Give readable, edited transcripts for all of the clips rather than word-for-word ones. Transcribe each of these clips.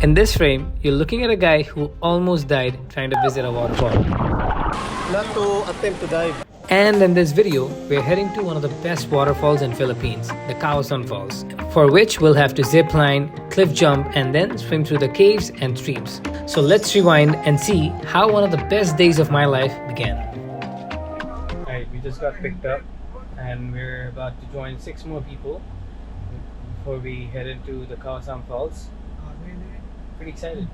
In this frame, you're looking at a guy who almost died trying to visit a waterfall. Not to attempt to dive. And in this video, we're heading to one of the best waterfalls in Philippines, the Kawasan Falls, for which we'll have to zip line, cliff jump, and then swim through the caves and streams. So let's rewind and see how one of the best days of my life began. Alright, we just got picked up and we're about to join 6 more people before we head into the Kawasan Falls. Pretty excited.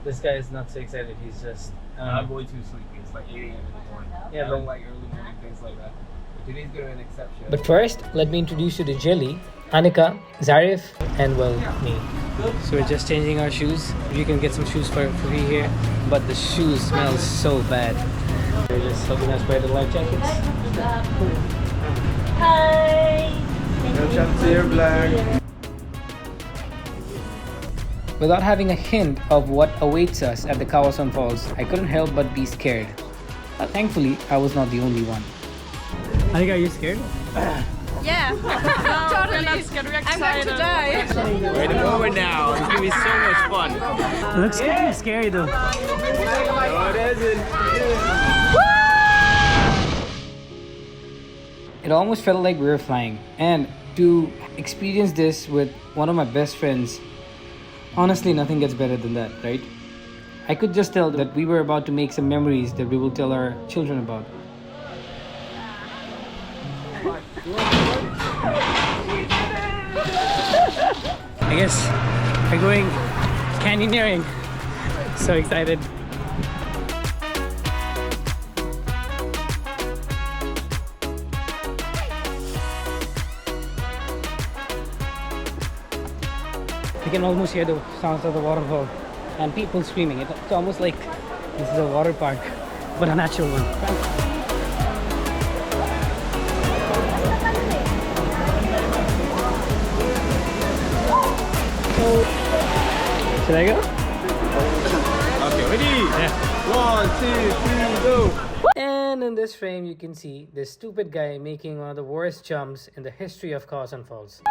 This guy is not so excited, he's just... I'm going too sleepy. It's like 8 a.m. in the morning. Yeah, I don't like early morning things like that. But today's gonna be an exception. But first, let me introduce you to Jelly, Anika, Zarif, and well, me. So we're just changing our shoes. You can get some shoes for free here, but the shoes smell so bad. They're just helping us wear the life jackets. Hi! No chance here, Black. Without having a hint of what awaits us at the Kawasan Falls, I couldn't help but be scared. Thankfully, I was not the only one. Anika, are you scared? Yeah. Totally not scared. We're excited. I'm going to die. We're in the moment now. It's gonna be so much fun. It looks kind of scary though. No, it isn't. It almost felt like we were flying. And to experience this with one of my best friends, honestly, nothing gets better than that, right? I could just tell that we were about to make some memories that we will tell our children about. I guess we're going canyoneering. So excited. You can almost hear the sounds of the waterfall and people screaming. It's almost like this is a water park, but a natural one. Should I go? Okay, ready? Yeah. 1, 2, 3, go. And in this frame, you can see this stupid guy making one of the worst jumps in the history of Kawasan Falls.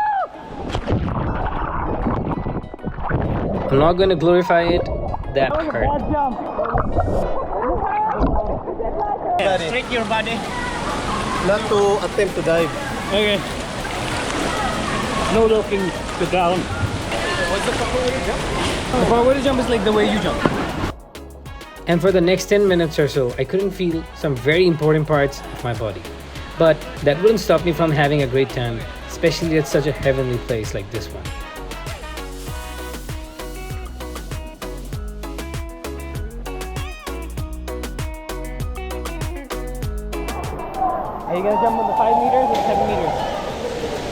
I'm not going to glorify it. That hurt. Trick your body. Not to attempt to dive. Okay. No looking to down. What's the proper jump? The forward jump is like the way you jump. And for the next 10 minutes or so, I couldn't feel some very important parts of my body. But that wouldn't stop me from having a great time, especially at such a heavenly place like this one. Are you gonna jump on the 5 meters or 7 meters?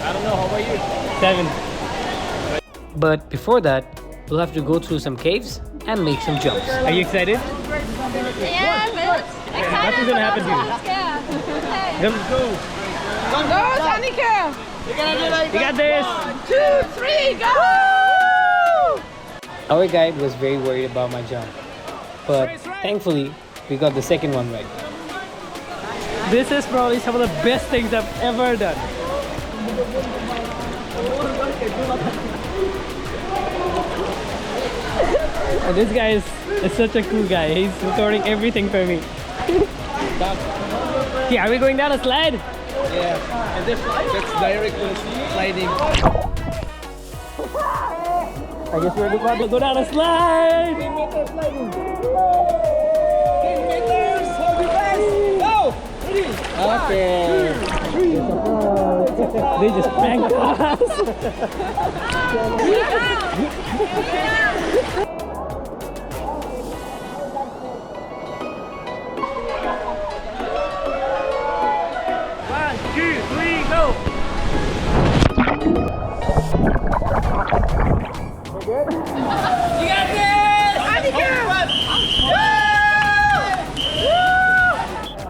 I don't know. How about you? 7. But before that, we'll have to go through some caves and make some jumps. Are you excited? Yeah, I'm excited. Nothing's gonna happen to you. Yeah. Jump. Go, Tanika! You got this! 1, 2, 3, go! Our guide was very worried about my jump, but thankfully, we got the second one right. This is probably some of the best things I've ever done. And this guy is such a cool guy. He's recording everything for me. Yeah, are we going down a slide? Yeah. And this that's direct sliding. I guess we're about to go down a slide. 10 meters sliding. 10 meters. Hold your fast. Go. Ready? Okay. They just pranked us.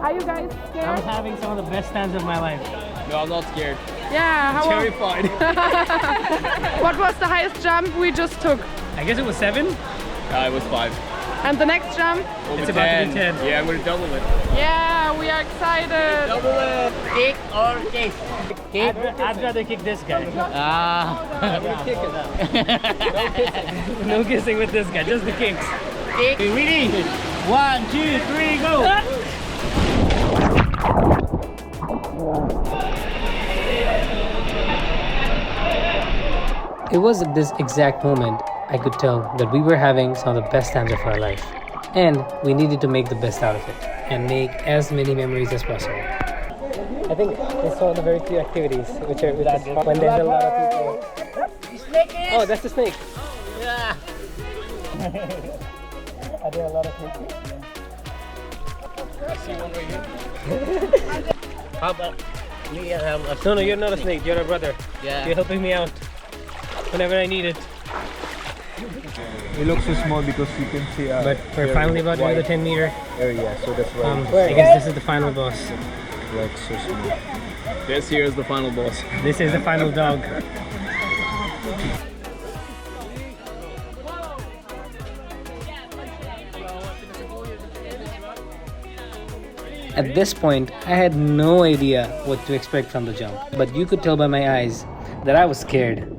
Are you guys scared? I'm having some of the best times of my life. No, I'm not scared. Yeah, how Terrified. What was the highest jump we just took? I guess it was 7. It was 5. And the next jump? It's about to be 10. Yeah, I'm gonna double it. Yeah, we are excited. Double it. Kick or kick? Kick. I'd rather kick this guy. Ah. No kissing with this guy, just the kicks. Kick. Ready? 1, 2, 3, go. It was at this exact moment I could tell that we were having some of the best times of our life. And we needed to make the best out of it and make as many memories as possible. I think it's one of the very few activities which is when there's a lot of people. Oh, that's the snake. Yeah. Are there a lot of snakes? How about me? No, you're not a snake. You're a brother. Yeah. You're helping me out whenever I need it. It looks so small because you can see But we're finally about to do the 10 meter. area, so that's why I guess this is the final boss. it's like so small. This here is the final boss. This is the final dog. At this point, I had no idea what to expect from the jump, but you could tell by my eyes that I was scared.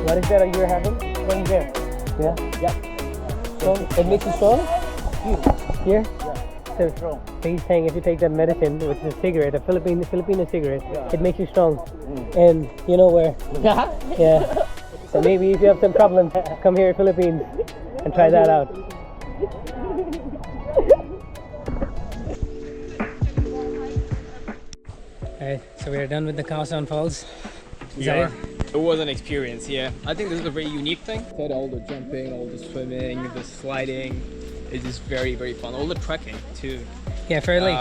What is that you're having? One there. Yeah? Yeah. Strong? It makes you strong? Here? Yeah. So he's saying if you take that medicine, which is a cigarette, a Filipino cigarette, it makes you strong. And you know where? Yeah. So maybe if you have some problems, come here in Philippines and try that out. Alright, so we're done with the Kawasan Falls. Yeah. It was an experience, yeah. I think this is a very unique thing. All the jumping, all the swimming, the sliding, it is very, very fun. All the trekking too. Yeah, fairly.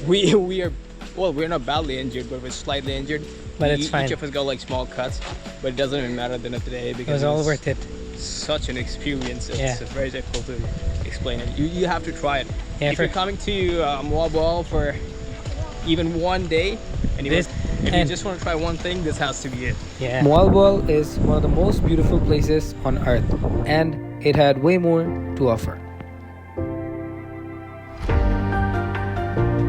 We're not badly injured, but we're slightly injured. But it's fine. Each of us got like small cuts, but it doesn't even matter at the end of the day because It was all worth it. Such an experience. It's Yeah. very difficult to explain it. You have to try it. Yeah, if you're coming to Waterfall for even one day, and if you just want to try one thing, this has to be it. Yeah. Waterfall is one of the most beautiful places on earth, and it had way more to offer.